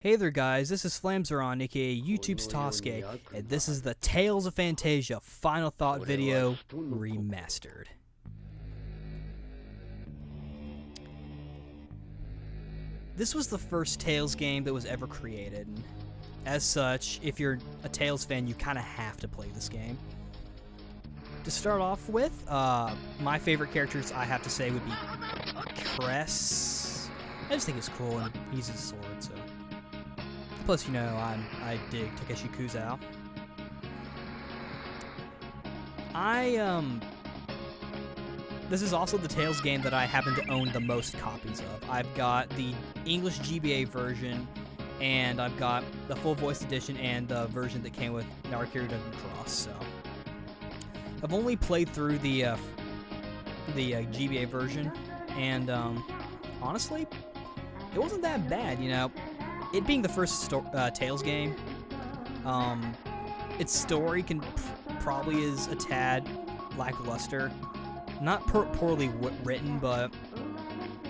Hey there guys, this is Flamzeron, aka YouTube's Toske, and this is the Tales of Phantasia Final Thought video remastered. This was the first Tales game that was ever created, and as such, if you're a Tales fan, you kind of have to play this game. To start off with, my favorite characters I have to say would be Cress. I just think he's cool and he uses a sword, so. Plus, you know, I dig Takeshi Kuzao. This is also the Tales game that I happen to own the most copies of. I've got the English GBA version, and I've got the full voice edition and the version that came with Narakiri Dungeon Cross, so. I've only played through the GBA version, and honestly, it wasn't that bad, you know. It being the first Tales game, its story probably is a tad lackluster. Not poorly written, but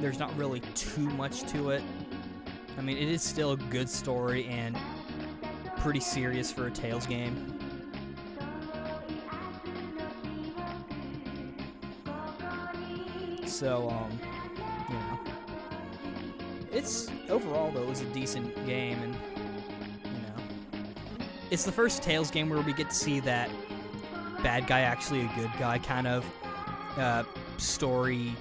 there's not really too much to it. I mean, it is still a good story and pretty serious for a Tales game. So, you know, it's overall though, it was a decent game, and you know, it's the first Tales game where we get to see that bad guy actually a good guy kind of story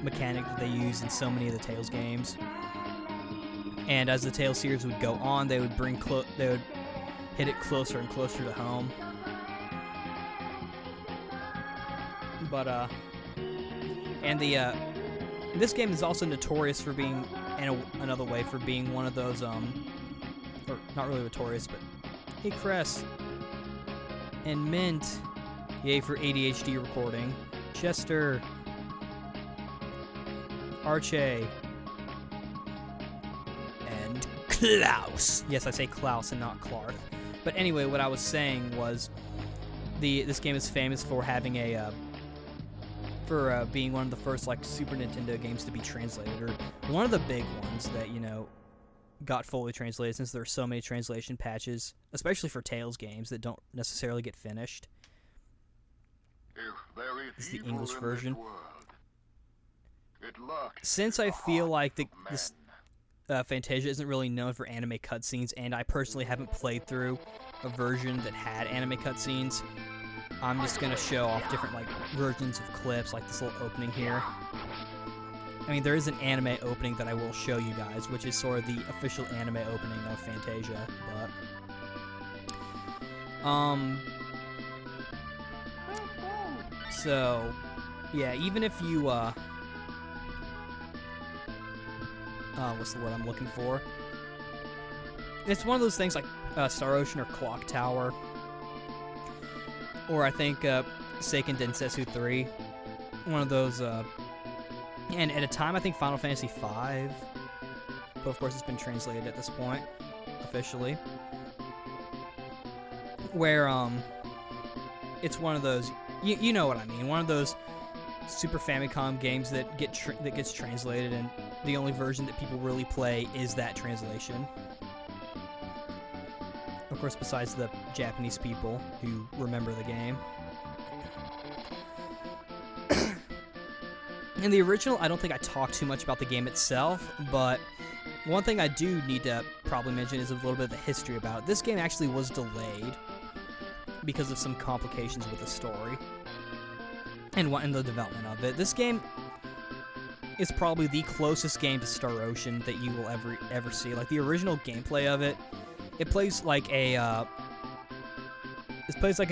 mechanic that they use in so many of the Tales games. And as the Tales series would go on, they would hit it closer and closer to home. But this game is also notorious for being, another way, for being one of those, or not really notorious, but, hey Cress, and Mint, yay for ADHD recording, Chester, Arche, and Klaus. Yes, I say Klaus and not Clark. But anyway, what I was saying was, this game is famous for having being one of the first, like, Super Nintendo games to be translated, or one of the big ones that, you know, got fully translated, since there are so many translation patches, especially for Tales games that don't necessarily get finished. This is the English version. Since I feel like this Phantasia isn't really known for anime cutscenes, and I personally haven't played through a version that had anime cutscenes, I'm just gonna show off different, like, versions of clips, like this little opening here. I mean, there is an anime opening that I will show you guys, which is sort of the official anime opening of Phantasia, but so yeah, even if you what's the word I'm looking for? It's one of those things like Star Ocean or Clock Tower, or I think Seiken Densetsu 3, one of those, and at a time I think Final Fantasy V, but of course it's been translated at this point, officially, where, it's one of those, you know what I mean, one of those Super Famicom games that gets translated, and the only version that people really play is that translation. Of course, besides the Japanese people who remember the game. In the original, I don't think I talked too much about the game itself, but one thing I do need to probably mention is a little bit of the history about it. This game actually was delayed because of some complications with the story and the development of it. This game is probably the closest game to Star Ocean that you will ever see. Like, the original gameplay of it, it plays like an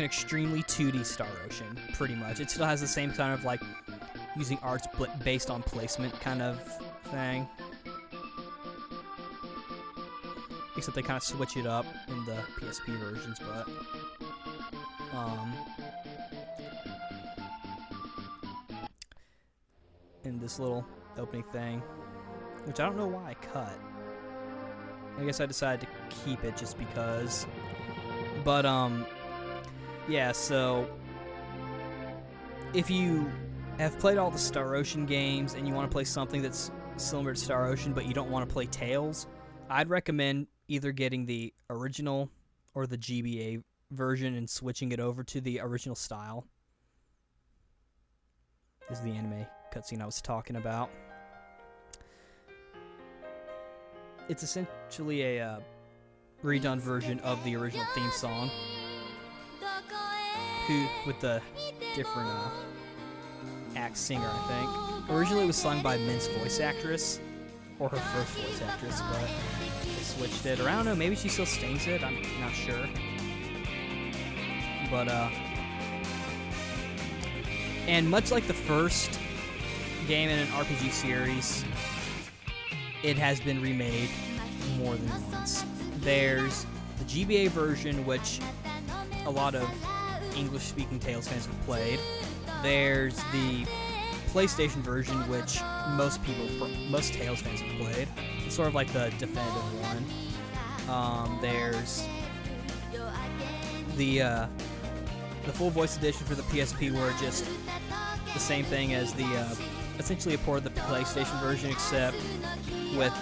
extremely 2D Star Ocean, pretty much. It still has the same kind of, like, using arts based on placement kind of thing. Except they kind of switch it up in the PSP versions, but in this little opening thing, which I don't know why I cut. I guess I decided to keep it just because. But, yeah, so if you have played all the Star Ocean games and you want to play something that's similar to Star Ocean, but you don't want to play Tales, I'd recommend either getting the original or the GBA version and switching it over to the original style. This is the anime cutscene I was talking about. It's essentially a redone version of the original theme song, with the different act singer, I think. Originally it was sung by Min's voice actress, or her first voice actress, but they switched it. Or I don't know, maybe she still sings it, I'm not sure. But, and much like the first game in an RPG series, it has been remade more than once. There's the GBA version, which a lot of English-speaking Tales fans have played. There's the PlayStation version, which most Tales fans have played. It's sort of like the definitive one. There's the full voice edition for the PSP, where just the same thing as the essentially a port of the PlayStation version, except with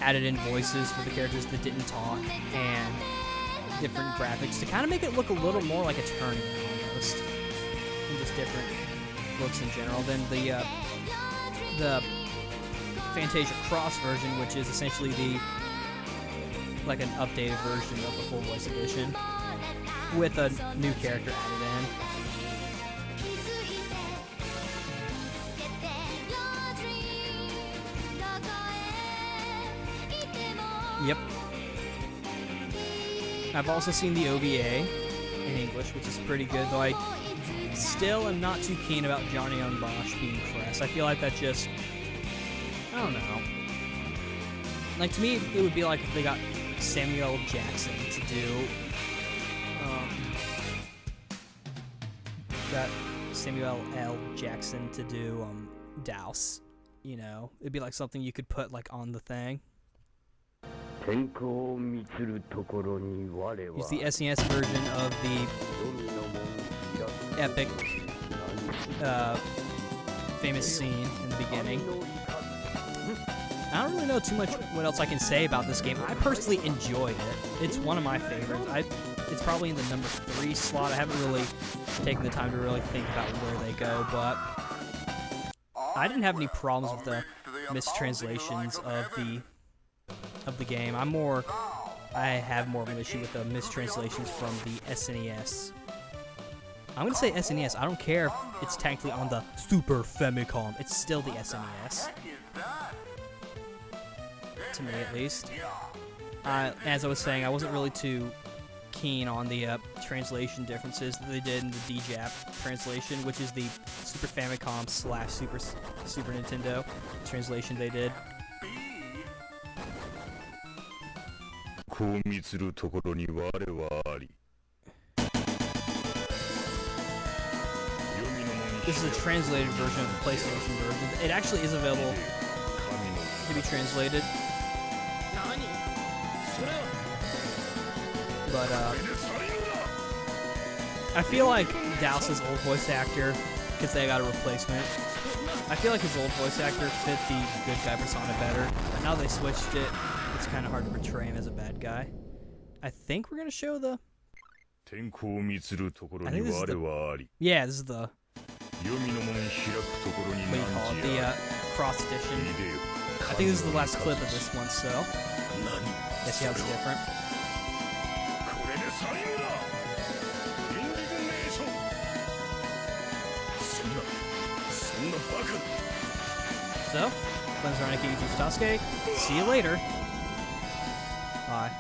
added-in voices for the characters that didn't talk and different graphics to kind of make it look a little more like a turn almost, and just different looks in general. Then the Phantasia Cross version, which is essentially like an updated version of the full voice edition with a new character added in. Yep. I've also seen the OVA in English, which is pretty good, though I still am not too keen about Johnny Young Bosch being Cress. I feel like that just, I don't know. Like, to me, it would be like if they got Samuel L. Jackson to do, Douse, you know? It'd be like something you could put, like, on the thing. Use the SNES version of the epic, famous scene in the beginning. I don't really know too much what else I can say about this game. I personally enjoyed it. It's one of my favorites. It's probably in the number 3 slot. I haven't really taken the time to really think about where they go, but I didn't have any problems with the mistranslations of the game. I have more of an issue with the mistranslations from the SNES. I'm gonna say SNES. I don't care if it's technically on the Super Famicom. It's still the SNES. To me, at least. As I was saying, I wasn't really too keen on the translation differences that they did in the DJAP translation, which is the Super Famicom / Super Nintendo translation they did. This is a translated version of the PlayStation version. It actually is available to be translated. But, I feel like Douse's old voice actor, because they got a replacement, I feel like his old voice actor fit the good guy persona better. But now they switched it, it's kind of hard to portray him as a bad guy. I think we're going to show the... I think this is the... Yeah, this is the... What do you call it? The Cross Edition. I think this is the last clip of this one, so... Let's see how it's different. So, Flames Raniki, YouTube Sasuke. See you later. Bye.